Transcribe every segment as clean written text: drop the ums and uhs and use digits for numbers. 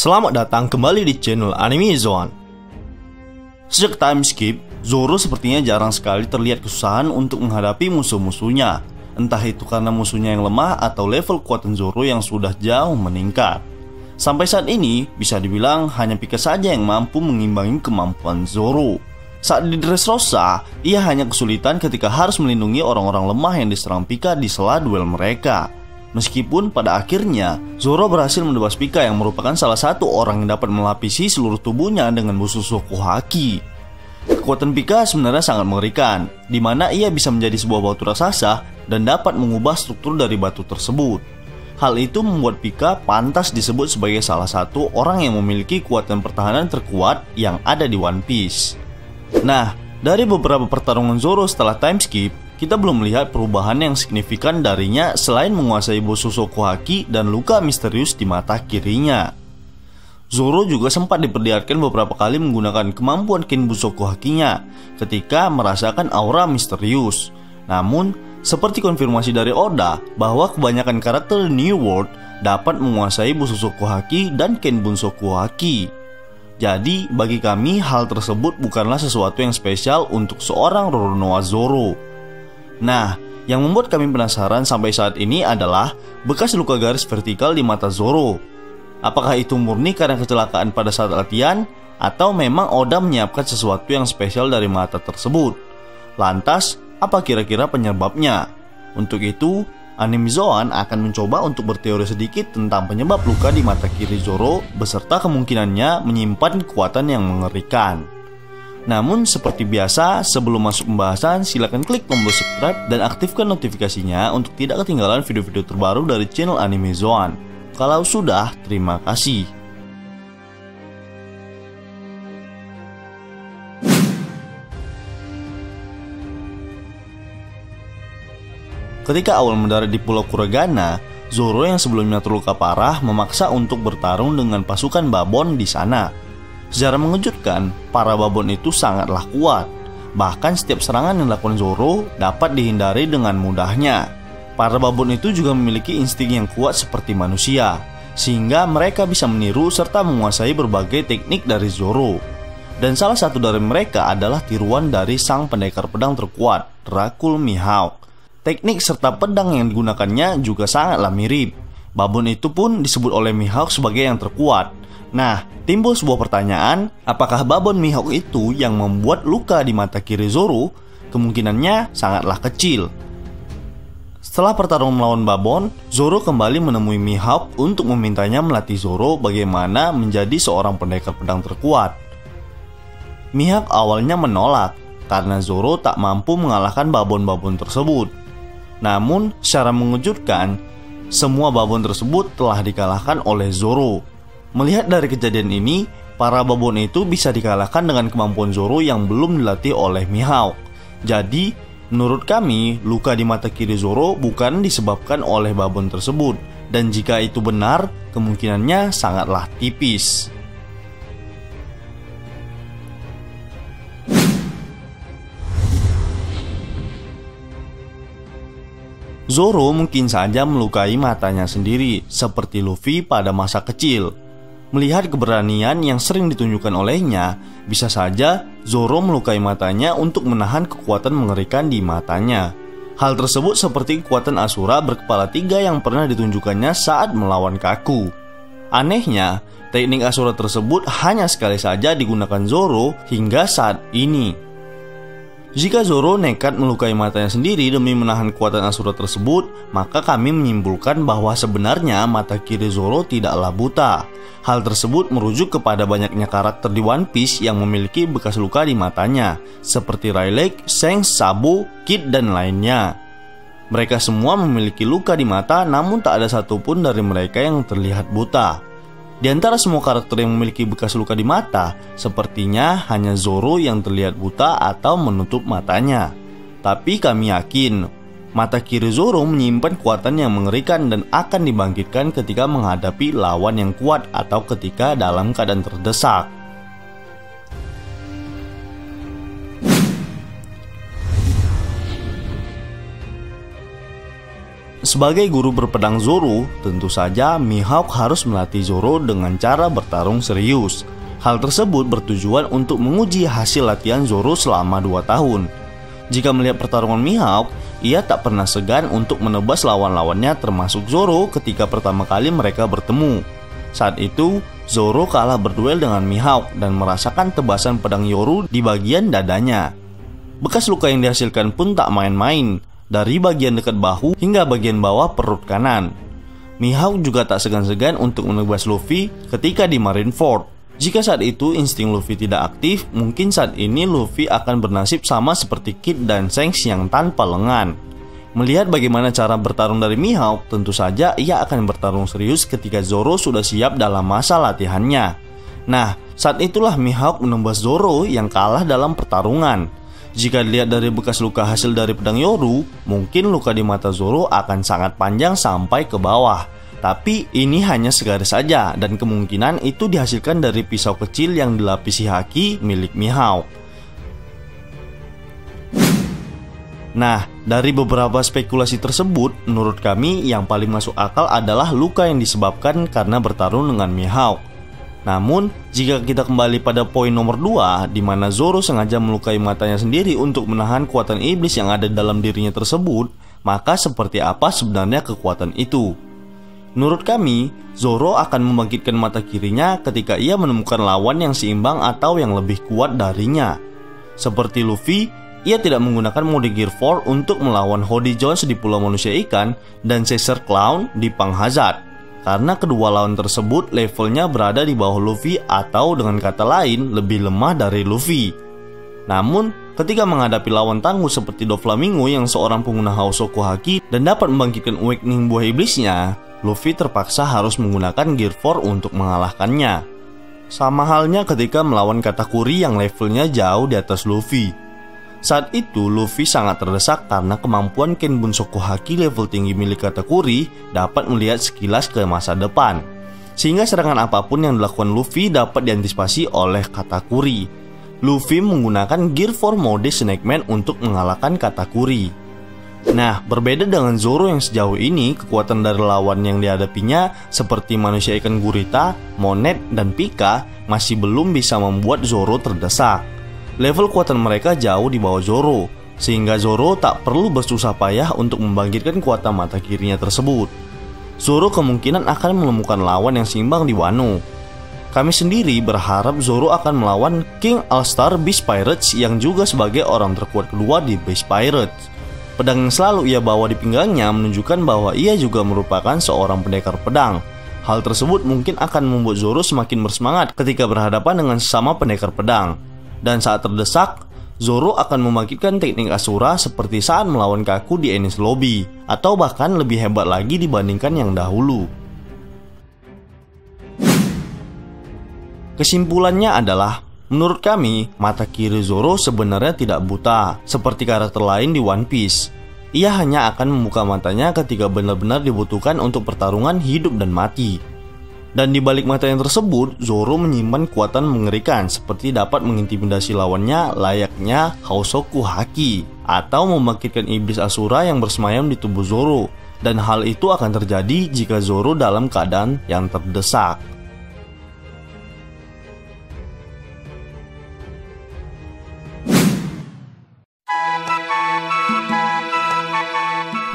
Selamat datang kembali di channel Anime Zone. Sejak time skip, Zoro sepertinya jarang sekali terlihat kesusahan untuk menghadapi musuh-musuhnya. Entah itu karena musuhnya yang lemah atau level kekuatan Zoro yang sudah jauh meningkat. Sampai saat ini, bisa dibilang hanya Pika saja yang mampu mengimbangi kemampuan Zoro. Saat di Dressrosa, ia hanya kesulitan ketika harus melindungi orang-orang lemah yang diserang Pika di sela duel mereka. Meskipun pada akhirnya Zoro berhasil menebas Pika yang merupakan salah satu orang yang dapat melapisi seluruh tubuhnya dengan Bushusoku Haki. Kekuatan Pika sebenarnya sangat mengerikan, di mana ia bisa menjadi sebuah batu raksasa dan dapat mengubah struktur dari batu tersebut. Hal itu membuat Pika pantas disebut sebagai salah satu orang yang memiliki kekuatan pertahanan terkuat yang ada di One Piece. Nah, dari beberapa pertarungan Zoro setelah time skip, kita belum melihat perubahan yang signifikan darinya selain menguasai Bushusoku Haki dan luka misterius di mata kirinya. Zoro juga sempat diperlihatkan beberapa kali menggunakan kemampuan Kinbushoku Hakinya ketika merasakan aura misterius. Namun, seperti konfirmasi dari Oda bahwa kebanyakan karakter New World dapat menguasai Bushusoku Haki dan Kinbushoku Haki. Jadi, bagi kami hal tersebut bukanlah sesuatu yang spesial untuk seorang Roronoa Zoro. Nah, yang membuat kami penasaran sampai saat ini adalah bekas luka garis vertikal di mata Zoro. Apakah itu murni karena kecelakaan pada saat latihan, atau memang Oda menyiapkan sesuatu yang spesial dari mata tersebut? Lantas, apa kira-kira penyebabnya? Untuk itu, Anime Zone akan mencoba untuk berteori sedikit tentang penyebab luka di mata kiri Zoro beserta kemungkinannya menyimpan kekuatan yang mengerikan. Namun seperti biasa, sebelum masuk pembahasan, silakan klik tombol subscribe dan aktifkan notifikasinya untuk tidak ketinggalan video-video terbaru dari channel Anime Zone. Kalau sudah, terima kasih. Ketika awal mendarat di Pulau Kuragana, Zoro yang sebelumnya terluka parah memaksa untuk bertarung dengan pasukan Babon di sana. Secara mengejutkan, para Babon itu sangatlah kuat. Bahkan setiap serangan yang dilakukan Zoro dapat dihindari dengan mudahnya. Para Babon itu juga memiliki insting yang kuat seperti manusia, sehingga mereka bisa meniru serta menguasai berbagai teknik dari Zoro. Dan salah satu dari mereka adalah tiruan dari sang pendekar pedang terkuat, Dracul Mihawk. Teknik serta pedang yang digunakannya juga sangatlah mirip. Babon itu pun disebut oleh Mihawk sebagai yang terkuat. Nah, timbul sebuah pertanyaan, apakah Babon Mihawk itu yang membuat luka di mata kiri Zoro? Kemungkinannya sangatlah kecil. Setelah pertarungan melawan Babon, Zoro kembali menemui Mihawk untuk memintanya melatih Zoro bagaimana menjadi seorang pendekar pedang terkuat. Mihawk awalnya menolak karena Zoro tak mampu mengalahkan Babon-Babon tersebut. Namun, secara mengejutkan, semua Babon tersebut telah dikalahkan oleh Zoro. Melihat dari kejadian ini, para Babon itu bisa dikalahkan dengan kemampuan Zoro yang belum dilatih oleh Mihawk. Jadi, menurut kami, luka di mata kiri Zoro bukan disebabkan oleh Babon tersebut. Dan jika itu benar, kemungkinannya sangatlah tipis. Zoro mungkin saja melukai matanya sendiri, seperti Luffy pada masa kecil. Melihat keberanian yang sering ditunjukkan olehnya, bisa saja Zoro melukai matanya untuk menahan kekuatan mengerikan di matanya. Hal tersebut seperti kekuatan Asura berkepala 3 yang pernah ditunjukkannya saat melawan Kaku. Anehnya, teknik Asura tersebut hanya sekali saja digunakan Zoro hingga saat ini. Jika Zoro nekat melukai matanya sendiri demi menahan kekuatan Asura tersebut, maka kami menyimpulkan bahwa sebenarnya mata kiri Zoro tidaklah buta. Hal tersebut merujuk kepada banyaknya karakter di One Piece yang memiliki bekas luka di matanya, seperti Rayleigh, Shanks, Sabo, Kid, dan lainnya. Mereka semua memiliki luka di mata, namun tak ada satupun dari mereka yang terlihat buta. Di antara semua karakter yang memiliki bekas luka di mata, sepertinya hanya Zoro yang terlihat buta atau menutup matanya. Tapi kami yakin, mata kiri Zoro menyimpan kekuatan yang mengerikan dan akan dibangkitkan ketika menghadapi lawan yang kuat atau ketika dalam keadaan terdesak. Sebagai guru berpedang Zoro, tentu saja Mihawk harus melatih Zoro dengan cara bertarung serius. Hal tersebut bertujuan untuk menguji hasil latihan Zoro selama 2 tahun. Jika melihat pertarungan Mihawk, ia tak pernah segan untuk menebas lawan-lawannya termasuk Zoro ketika pertama kali mereka bertemu. Saat itu, Zoro kalah berduel dengan Mihawk dan merasakan tebasan pedang Yoru di bagian dadanya. Bekas luka yang dihasilkan pun tak main-main, dari bagian dekat bahu hingga bagian bawah perut kanan. Mihawk juga tak segan-segan untuk menebas Luffy ketika di Marineford. Jika saat itu insting Luffy tidak aktif, mungkin saat ini Luffy akan bernasib sama seperti Kid dan Shanks yang tanpa lengan. Melihat bagaimana cara bertarung dari Mihawk, tentu saja ia akan bertarung serius ketika Zoro sudah siap dalam masa latihannya. Nah, saat itulah Mihawk menembas Zoro yang kalah dalam pertarungan. Jika dilihat dari bekas luka hasil dari pedang Yoru, mungkin luka di mata Zoro akan sangat panjang sampai ke bawah. Tapi ini hanya segaris saja dan kemungkinan itu dihasilkan dari pisau kecil yang dilapisi haki milik Mihawk. Nah, dari beberapa spekulasi tersebut, menurut kami yang paling masuk akal adalah luka yang disebabkan karena bertarung dengan Mihawk. Namun, jika kita kembali pada poin nomor 2, di mana Zoro sengaja melukai matanya sendiri untuk menahan kekuatan iblis yang ada dalam dirinya tersebut, maka seperti apa sebenarnya kekuatan itu? Menurut kami, Zoro akan membangkitkan mata kirinya ketika ia menemukan lawan yang seimbang atau yang lebih kuat darinya. Seperti Luffy, ia tidak menggunakan mode Gear 4 untuk melawan Hody Jones di Pulau Manusia Ikan dan Caesar Clown di Pang Hazard. Karena kedua lawan tersebut levelnya berada di bawah Luffy atau dengan kata lain lebih lemah dari Luffy. Namun, ketika menghadapi lawan tangguh seperti Doflamingo yang seorang pengguna Hausoku Haki dan dapat membangkitkan awakening buah iblisnya, Luffy terpaksa harus menggunakan Gear 4 untuk mengalahkannya. Sama halnya ketika melawan Katakuri yang levelnya jauh di atas Luffy. Saat itu Luffy sangat terdesak karena kemampuan Ken Bunsoku Haki level tinggi milik Katakuri dapat melihat sekilas ke masa depan, sehingga serangan apapun yang dilakukan Luffy dapat diantisipasi oleh Katakuri. Luffy menggunakan Gear 4 mode Snake Man untuk mengalahkan Katakuri. Nah, berbeda dengan Zoro yang sejauh ini, kekuatan dari lawan yang dihadapinya seperti manusia ikan gurita, Monet, dan Pika masih belum bisa membuat Zoro terdesak. Level kekuatan mereka jauh di bawah Zoro, sehingga Zoro tak perlu bersusah payah untuk membangkitkan kekuatan mata kirinya tersebut. Zoro kemungkinan akan menemukan lawan yang seimbang di Wano. Kami sendiri berharap Zoro akan melawan King All-Star Beast Pirates yang juga sebagai orang terkuat kedua di Beast Pirates. Pedang yang selalu ia bawa di pinggangnya menunjukkan bahwa ia juga merupakan seorang pendekar pedang. Hal tersebut mungkin akan membuat Zoro semakin bersemangat ketika berhadapan dengan sesama pendekar pedang. Dan saat terdesak, Zoro akan membangkitkan teknik Asura seperti saat melawan Kaku di Enies Lobby, atau bahkan lebih hebat lagi dibandingkan yang dahulu. Kesimpulannya adalah, menurut kami, mata kiri Zoro sebenarnya tidak buta, seperti karakter lain di One Piece. Ia hanya akan membuka matanya ketika benar-benar dibutuhkan untuk pertarungan hidup dan mati. Dan di balik matanya tersebut, Zoro menyimpan kekuatan mengerikan seperti dapat mengintimidasi lawannya layaknya Hausoku Haki, atau membangkitkan iblis Asura yang bersemayam di tubuh Zoro. Dan hal itu akan terjadi jika Zoro dalam keadaan yang terdesak.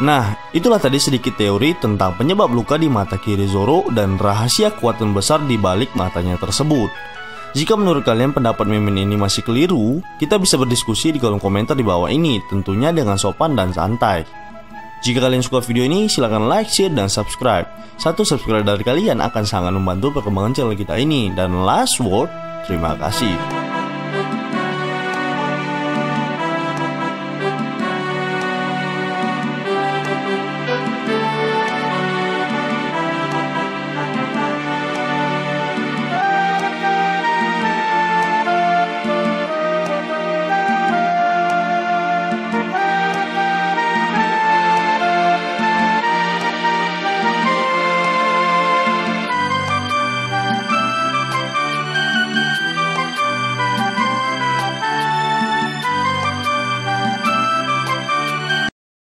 Nah, itulah tadi sedikit teori tentang penyebab luka di mata kiri Zoro dan rahasia kekuatan besar di balik matanya tersebut. Jika menurut kalian pendapat Mimin ini masih keliru, kita bisa berdiskusi di kolom komentar di bawah ini, tentunya dengan sopan dan santai. Jika kalian suka video ini, silahkan like, share, dan subscribe. Satu subscribe dari kalian akan sangat membantu perkembangan channel kita ini. Dan last word, terima kasih.